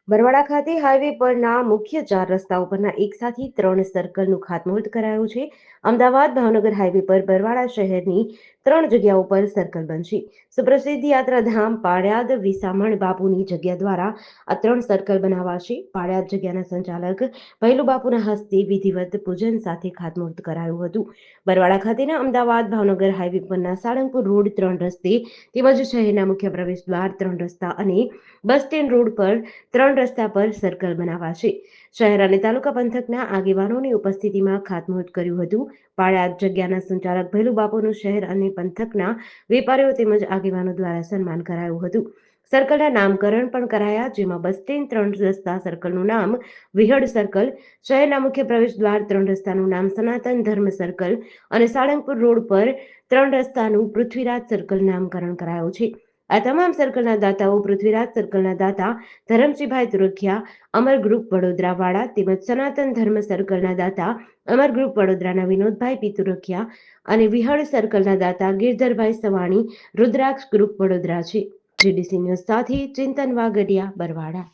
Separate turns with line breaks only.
બરવાડા ખાતે હાઈવે પરના મુખ્ય 4 રસ્તાઓ પરના એકસાથે 3 સર્કલનું ખાતમુહૂર્ત કરાયું છે. અમદાવાદ ભાવનગર હાઈવે પર બરવાડા શહેરની 3 જગ્યાઓ પર સર્કલ બનશે. સુપ્રસિદ્ધ યાત્રાધામ પાળિયાદ વિસામણ બાપુની જગ્યા દ્વારા આ 3 સર્કલ બનાવાશે. પાળિયાદ જગ્યાના સંચાલક ભૈલુ બાપુના હસ્તે વિધિવત પૂજન સાથે ખાતમુહૂર્ત કરાયું હતું. બરવાડા ખાતેના અમદાવાદ ભાવનગર હાઈવે પરના સાળંગપુર રોડ 3 રસ્તે તેમજ શહેરના મુખ્ય પ્રવેશ દ્વાર 3 રસ્તા અને બસ સ્ટેન્ડ રોડ પર 3 રસ્તા પર સર્કલ બનાવાશે. શહેર અને તાલુકા પંથકના આગેવાનોની ઉપસ્થિતિમાં ખાતમુહૂર્ત કર્યું હતું. પાળિયાદ જગ્યાના સંચાલક ભૈલુ બાપુનું શહેર અને પંથકના વેપારીઓ તેમજ આગેવાનો દ્વારા સન્માન કરાયું હતું. સર્કલના નામકરણ પણ કરાયા, જેમાં બસ સ્ટેન્ડ 3 રસ્તા સર્કલનું નામ વિહળ સર્કલ, શહેરના મુખ્ય પ્રવેશ દ્વાર 3 રસ્તાનું નામ સનાતન ધર્મ સર્કલ અને સાળંગપુર રોડ પર 3 રસ્તાનું પૃથ્વીરાજ સર્કલ નામકરણ કરાયું છે. આ તમામ સર્કલના દાતાઓ પૃથ્વીરાજ સર્કલના દાતા ધરમસિંહભાઈ તુરખિયા, અમર ગ્રુપ વડોદરા વાળા તેમજ સનાતન ધર્મ સર્કલના દાતા અમર ગ્રુપ વડોદરાના વિનોદભાઈ પી તુરખિયા અને વિહળ સર્કલના દાતા ગિરધરભાઈ સવાણી રુદ્રાક્ષ ગ્રુપ વડોદરા છે. જીડીસી ન્યૂઝ સાથે ચિંતન વાગડિયા, બરવાડા.